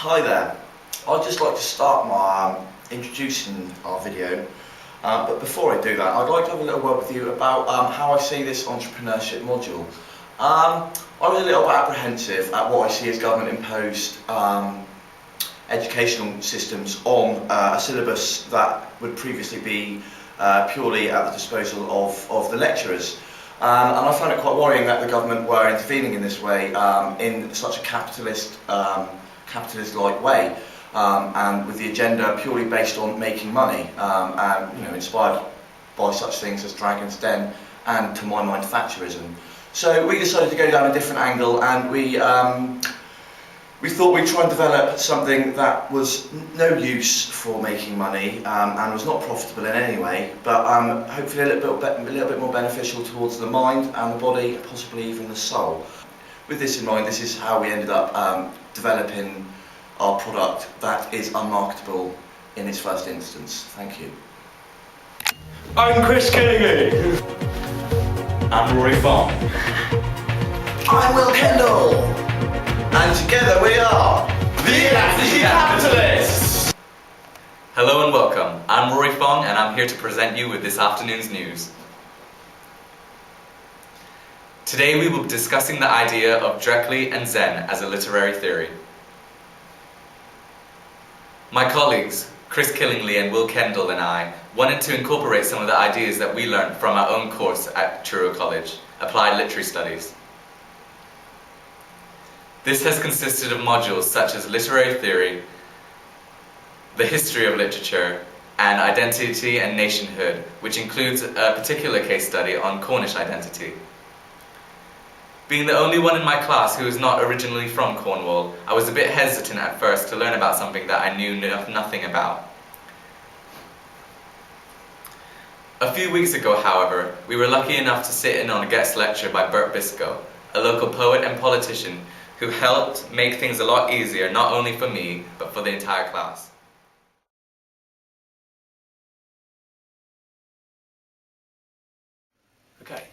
Hi there. I'd just like to start my introducing our video, but before I do that I'd like to have a little word with you about how I see this entrepreneurship module. I was a little bit apprehensive at what I see as government imposed educational systems on a syllabus that would previously be purely at the disposal of the lecturers. And I found it quite worrying that the government were intervening in this way, in such a capitalist-like way, and with the agenda purely based on making money, and inspired by such things as Dragon's Den and, to my mind, Thatcherism. So we decided to go down a different angle, and we thought we'd try and develop something that was no use for making money and was not profitable in any way, but hopefully a little bit more beneficial towards the mind and the body, possibly even the soul. With this in mind, this is how we ended up developing our product that is unmarketable in its first instance. Thank you. I'm Chris Killingley. I'm Rory Farm. I'm Will Kendall. And together we are the Capitalists! Hello and welcome. I'm Rory Fong and I'm here to present you with this afternoon's news. Today we will be discussing the idea of Drekly and Zen as a literary theory. My colleagues, Chris Killingley and Will Kendall and I, wanted to incorporate some of the ideas that we learned from our own course at Truro College, Applied Literary Studies. This has consisted of modules such as literary theory, the history of literature, and identity and nationhood, which includes a particular case study on Cornish identity. Being the only one in my class who is not originally from Cornwall, I was a bit hesitant at first to learn about something that I knew nothing about. A few weeks ago, however, we were lucky enough to sit in on a guest lecture by Bert Biscoe, a local poet and politician who helped make things a lot easier, not only for me, but for the entire class. Okay.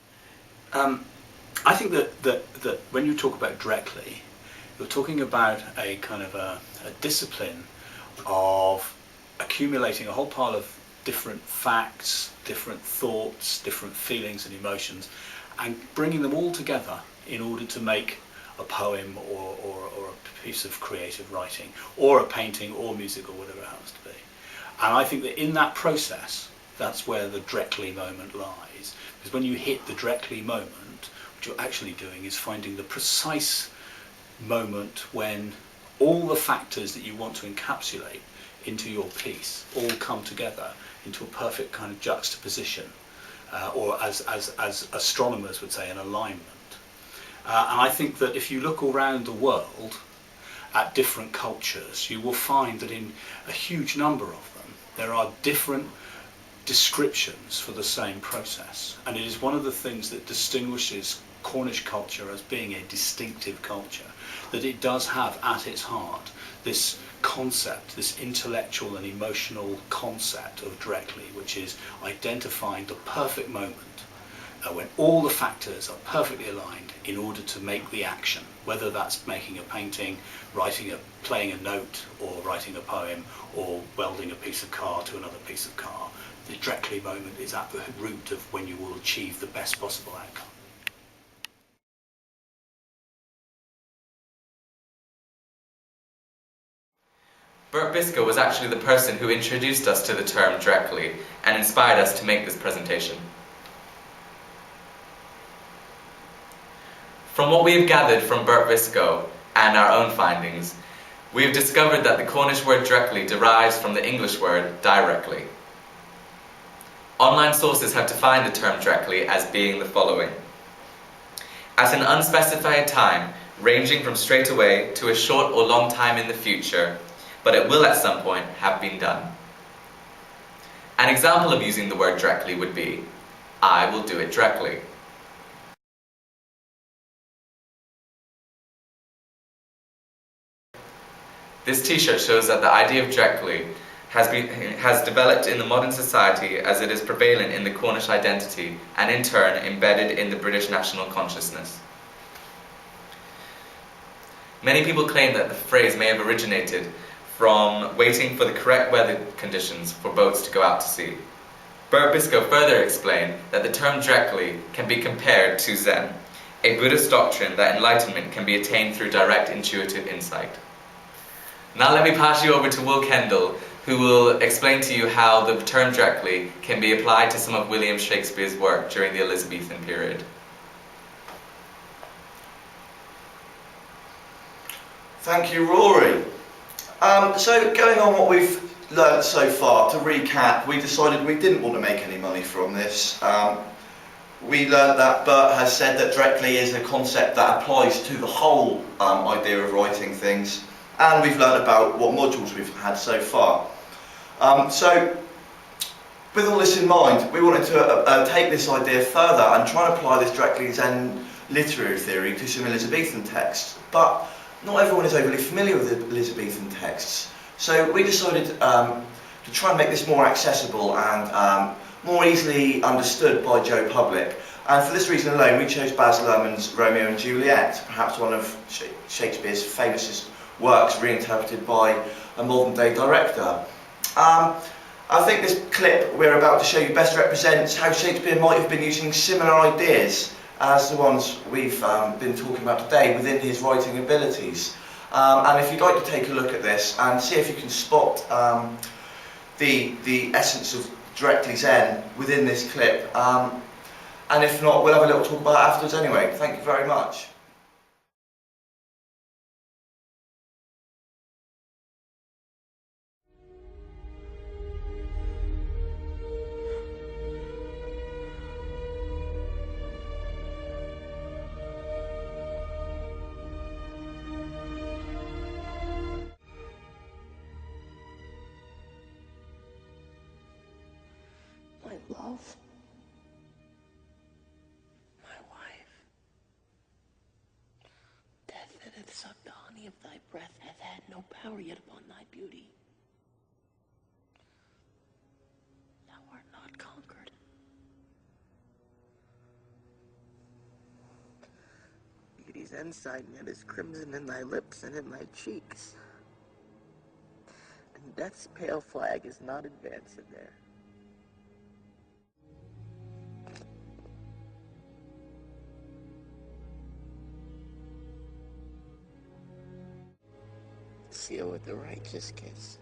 I think that when you talk about Drekly, you're talking about a kind of a discipline of accumulating a whole pile of different facts, different thoughts, different feelings and emotions, and bringing them all together in order to make a poem or a piece of creative writing, or a painting or music or whatever it happens to be. And I think that in that process, that's where the Drekly moment lies. Because when you hit the Drekly moment, what you're actually doing is finding the precise moment when all the factors that you want to encapsulate into your piece all come together into a perfect kind of juxtaposition, or as astronomers would say, an alignment. And I think that if you look around the world at different cultures, you will find that in a huge number of them there are different descriptions for the same process. And it is one of the things that distinguishes Cornish culture as being a distinctive culture, that it does have at its heart this concept, this intellectual and emotional concept of Drekly, which is identifying the perfect moment when all the factors are perfectly aligned in order to make the action, whether that's making a painting, playing a note, or writing a poem, or welding a piece of car to another piece of car. The Drekly moment is at the root of when you will achieve the best possible outcome. Bert Biscoe was actually the person who introduced us to the term Drekly and inspired us to make this presentation. From what we have gathered from Bert Biscoe and our own findings, we have discovered that the Cornish word Drekly derives from the English word directly. Online sources have defined the term Drekly as being the following: at an unspecified time, ranging from straight away to a short or long time in the future, but it will at some point have been done. An example of using the word Drekly would be, I will do it directly. This t-shirt shows that the idea of Drekly has developed in the modern society as it is prevalent in the Cornish identity and in turn embedded in the British national consciousness. Many people claim that the phrase may have originated from waiting for the correct weather conditions for boats to go out to sea. Bert Biscoe further explained that the term Drekly can be compared to Zen, a Buddhist doctrine that enlightenment can be attained through direct intuitive insight. Now let me pass you over to Will Kendall, who will explain to you how the term Drekly can be applied to some of William Shakespeare's work during the Elizabethan period. Thank you, Rory. So going on what we've learnt so far, to recap, we decided we didn't want to make any money from this. We learnt that Bert has said that Drekly is a concept that applies to the whole idea of writing things, and we've learnt about what modules we've had so far. So with all this in mind, we wanted to take this idea further and try and apply this Drekly Zen literary theory to some Elizabethan texts. But not everyone is overly familiar with the Elizabethan texts, so we decided to try and make this more accessible and more easily understood by Joe Public. And for this reason alone, we chose Baz Luhrmann's Romeo and Juliet, perhaps one of Shakespeare's famousest works reinterpreted by a modern day director. I think this clip we're about to show you best represents how Shakespeare might have been using similar ideas as the ones we've been talking about today within his writing abilities. And if you'd like to take a look at this and see if you can spot the essence of Drekly Zen within this clip, and if not, we'll have a little talk about it afterwards anyway. Thank you very much. My love, my wife, death that hath sucked the honey of thy breath hath had no power yet upon thy beauty. Thou art not conquered. Beauty's ensign yet is crimson in thy lips and in thy cheeks, and death's pale flag is not advancing there. Seal with the righteous kiss.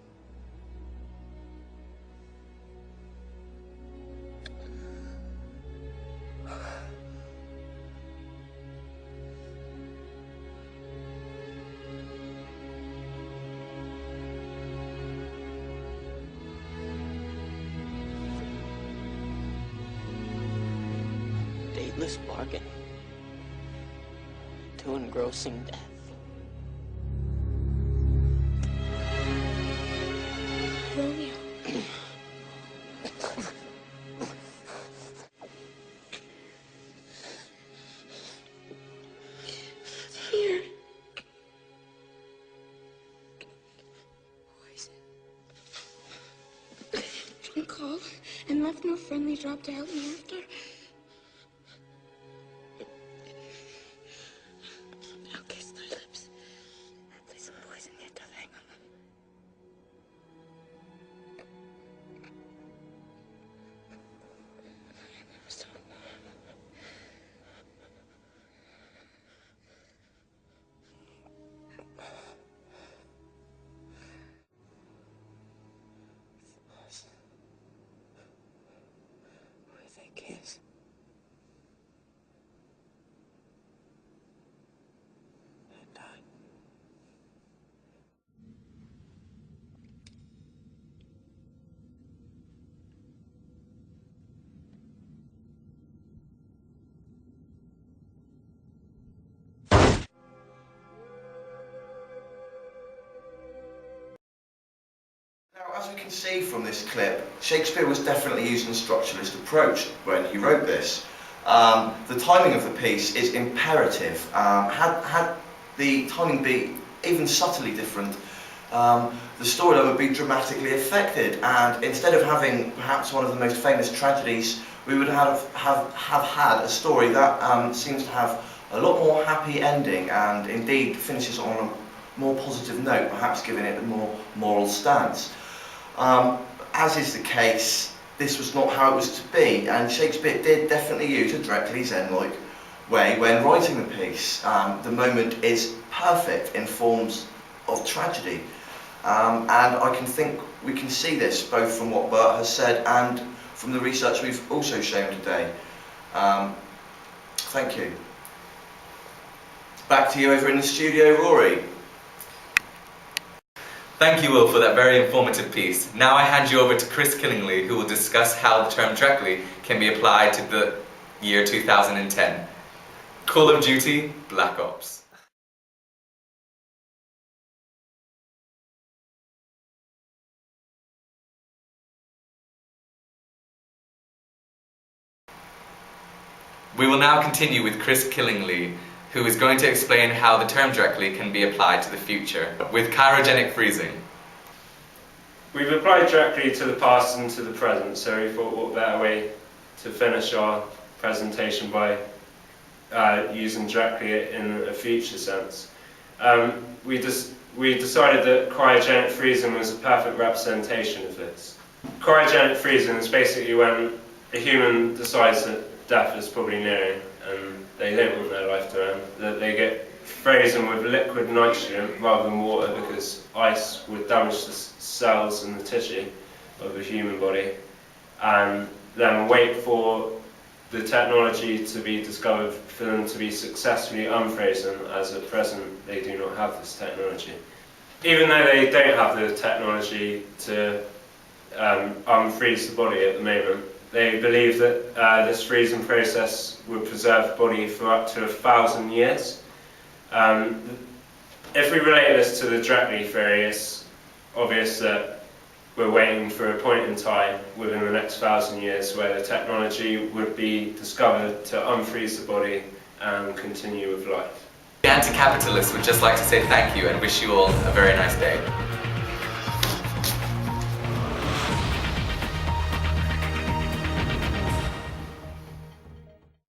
Dateless bargain to engrossing death. Romeo. Here. Poison. Didn't call and left no friendly drop to help me after. Now kiss thy lips. Place some poison yet to hang on. With a kiss. And die. Now, as we can see from this clip, Shakespeare was definitely using a structuralist approach when he wrote this. The timing of the piece is imperative. Had the timing be even subtly different, the storyline would be dramatically affected, and instead of having perhaps one of the most famous tragedies, we would have had a story that seems to have a lot more happy ending, and indeed finishes on a more positive note, perhaps giving it a more moral stance. As is the case, this was not how it was to be, and Shakespeare did definitely use a Drekly Zen-like way when writing the piece. The moment is perfect in forms of tragedy, and I think we can see this both from what Bert has said and from the research we've also shown today. Thank you. Back to you over in the studio, Rory. Thank you, Will, for that very informative piece. Now I hand you over to Chris Killingley, who will discuss how the term Drekly can be applied to the year 2010. Call of Duty, Black Ops. We will now continue with Chris Killingley, who is going to explain how the term Drekly can be applied to the future, with cryogenic freezing. We've applied Drekly to the past and to the present, so we thought what better way to finish our presentation by using Drekly in a future sense. We decided that cryogenic freezing was a perfect representation of this. Cryogenic freezing is basically when a human decides that death is probably nearing and they don't want their life to end, that they get frozen with liquid nitrogen rather than water, because ice would damage the cells and the tissue of the human body, and then wait for the technology to be discovered for them to be successfully unfrozen, as at present they do not have this technology. Even though they don't have the technology to unfreeze the body at the moment, they believe that this freezing process would preserve the body for up to 1,000 years. If we relate this to the Drekly theory, it's obvious that we're waiting for a point in time within the next 1,000 years where the technology would be discovered to unfreeze the body and continue with life. The anti-capitalists would just like to say thank you and wish you all a very nice day.